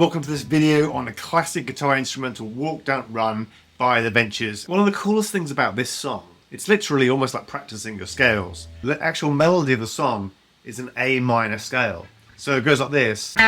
Welcome to this video on a classic guitar instrumental, Walk Don't Run by The Ventures. One of the coolest things about this song, it's literally almost like practicing your scales. The actual melody of the song is an A minor scale. So it goes like this. So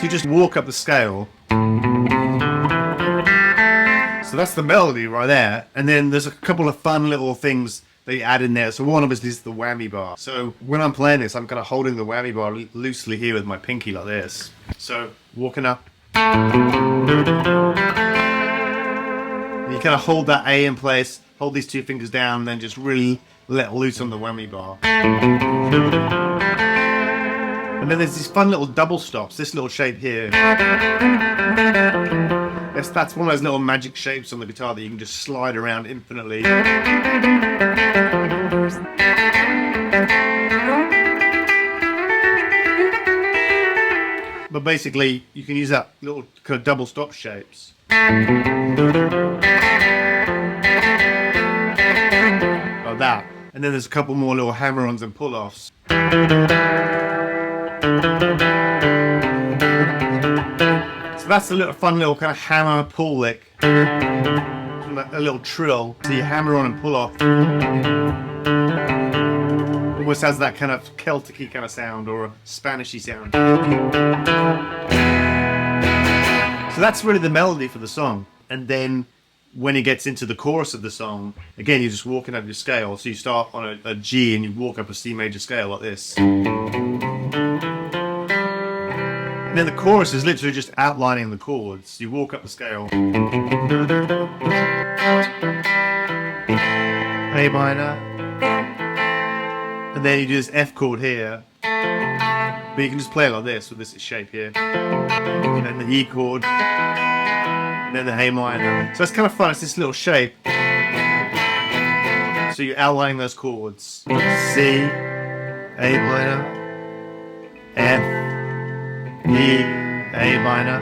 you just walk up the scale. So that's the melody right there. And then there's a couple of fun little things that you add in there. So one of us is the whammy bar. So when I'm playing this, I'm kind of holding the whammy bar loosely here with my pinky like this. So walking up. And you kind of hold that A in place, hold these two fingers down, and then just really let loose on the whammy bar. And then there's these fun little double stops, this little shape here. That's one of those little magic shapes on the guitar that you can just slide around infinitely. But basically, you can use that little kind of double stop shapes. Like that. And then there's a couple more little hammer-ons and pull-offs. So that's a little fun little kind of hammer pull lick. A little trill. So you hammer on and pull off. Almost has that kind of Celtic-y kind of sound or a Spanish-y sound. So that's really the melody for the song. And then when it gets into the chorus of the song, again, you're just walking up your scale. So you start on a G and you walk up a C major scale like this. And then the chorus is literally just outlining the chords. You walk up the scale. A minor. And then you do this F chord here. But you can just play it like this with this shape here. And then the E chord. And then the A minor. So it's kind of fun. It's this little shape. So you're outlining those chords. C, A minor, F, E, A minor,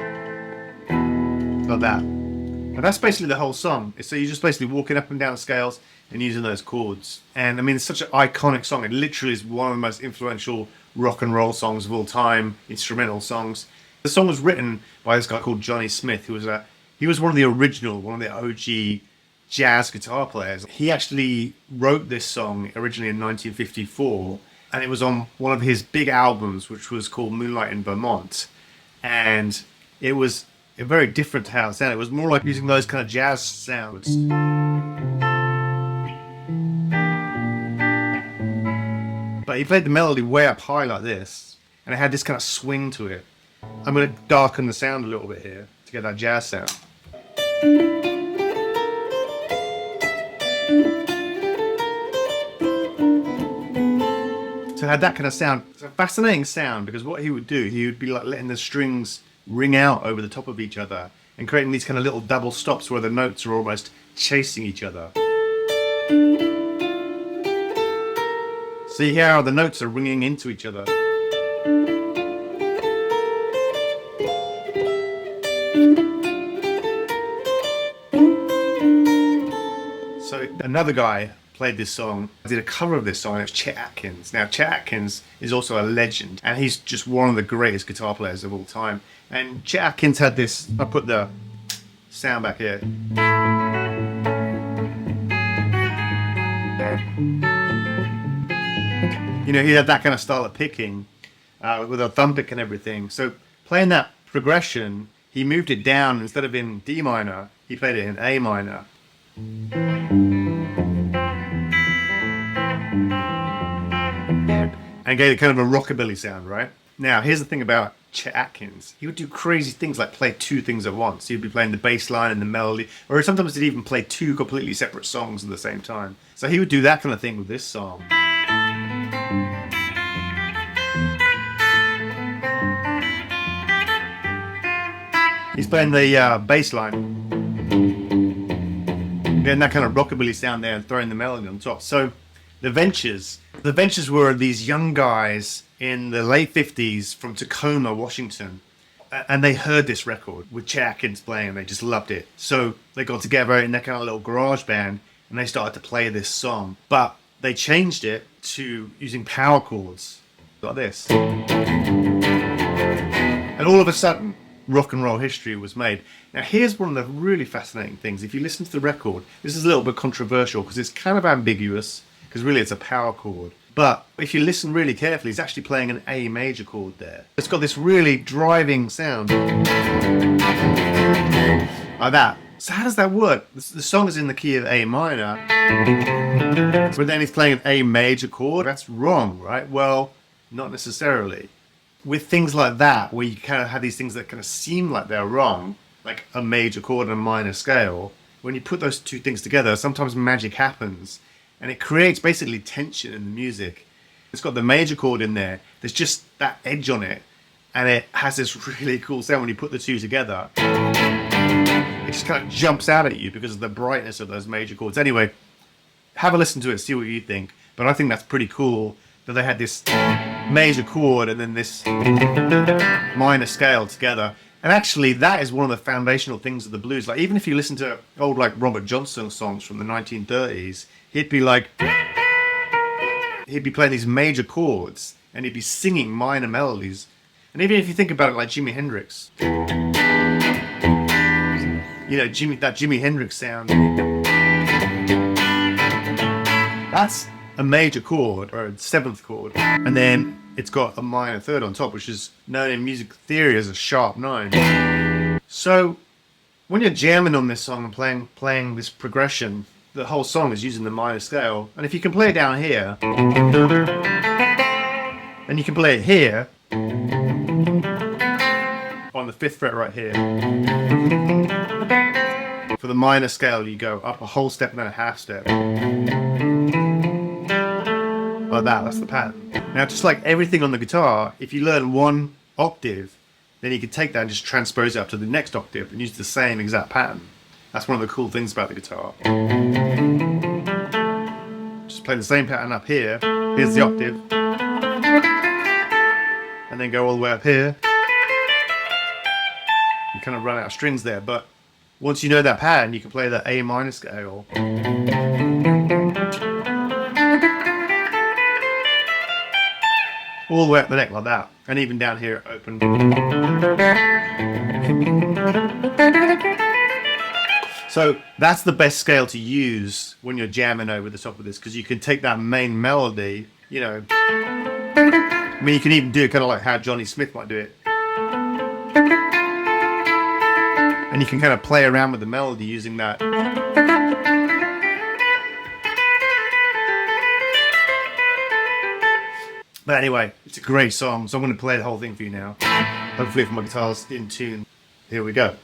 like that. And that's basically the whole song. So you're just basically walking up and down the scales and using those chords. And I mean, it's such an iconic song. It literally is one of the most influential rock and roll songs of all time, instrumental songs. The song was written by this guy called Johnny Smith, who was one of the original, one of the OG jazz guitar players. He actually wrote this song originally in 1954. And it was on one of his big albums, which was called Moonlight in Vermont. And it was very different to how it sounded. It was more like using those kind of jazz sounds. But he played the melody way up high like this. And it had this kind of swing to it. I'm going to darken the sound a little bit here to get that jazz sound. So it had that kind of sound. It's a fascinating sound because what he would do, he would be like letting the strings ring out over the top of each other and creating these kind of little double stops where the notes are almost chasing each other. So you hear how the notes are ringing into each other. So another guy played this song, did a cover of this song, and it's Chet Atkins. Now, Chet Atkins is also a legend, and he's just one of the greatest guitar players of all time. And Chet Atkins had this, I put the sound back here. You know, he had that kind of style of picking, with a thumb pick and everything. So playing that progression, he moved it down. Instead of in D minor, he played it in A minor. And gave it kind of a rockabilly sound, right? Now, here's the thing about Chet Atkins. He would do crazy things like play two things at once. He'd be playing the bass line and the melody, or sometimes he'd even play two completely separate songs at the same time. So he would do that kind of thing with this song. He's playing the bass line. Getting that kind of rockabilly sound there and throwing the melody on top. So The Ventures were these young guys in the late 50s from Tacoma, Washington. And they heard this record with Chet Atkins playing and they just loved it. So they got together in their kind of little garage band and they started to play this song. But they changed it to using power chords like this. And all of a sudden, rock and roll history was made. Now here's one of the really fascinating things. If you listen to the record, this is a little bit controversial because it's kind of ambiguous, because really it's a power chord. But if you listen really carefully, he's actually playing an A major chord there. It's got this really driving sound. Like that. So how does that work? The song is in the key of A minor, but then he's playing an A major chord. That's wrong, right? Well, not necessarily. With things like that, where you kind of have these things that kind of seem like they're wrong, like a major chord and a minor scale, when you put those two things together, sometimes magic happens, and it creates basically tension in the music. It's got the major chord in there, there's just that edge on it, and it has this really cool sound when you put the two together. It just kind of jumps out at you because of the brightness of those major chords. Anyway, have a listen to it, see what you think. But I think that's pretty cool that they had this major chord and then this minor scale together. And actually, that is one of the foundational things of the blues. Like, even if you listen to old, like, Robert Johnson songs from the 1930s, he'd be playing these major chords and he'd be singing minor melodies. And even if you think about it, like Jimi Hendrix, you know, that Jimi Hendrix sound, that's a major chord, or a seventh chord, and then it's got a minor third on top, which is known in music theory as a sharp 9. So when you're jamming on this song and playing this progression, the whole song is using the minor scale. And if you can play it down here, and you can play it here on the 5th fret right here, for the minor scale you go up a whole step and then a half step. Like that, that's the pattern. Now, just like everything on the guitar, if you learn one octave, then you can take that and just transpose it up to the next octave and use the same exact pattern. That's one of the cool things about the guitar. Just play the same pattern up here. Here's the octave. And then go all the way up here. You kind of run out of strings there, but once you know that pattern, you can play the A minor scale. All the way up the neck like that, and even down here open. So that's the best scale to use when you're jamming over the top of this, because you can take that main melody, you know, I mean, you can even do it kind of like how Johnny Smith might do it, and you can kind of play around with the melody using that. But anyway, it's a great song, so I'm going to play the whole thing for you now. Hopefully if my guitar's in tune. Here we go.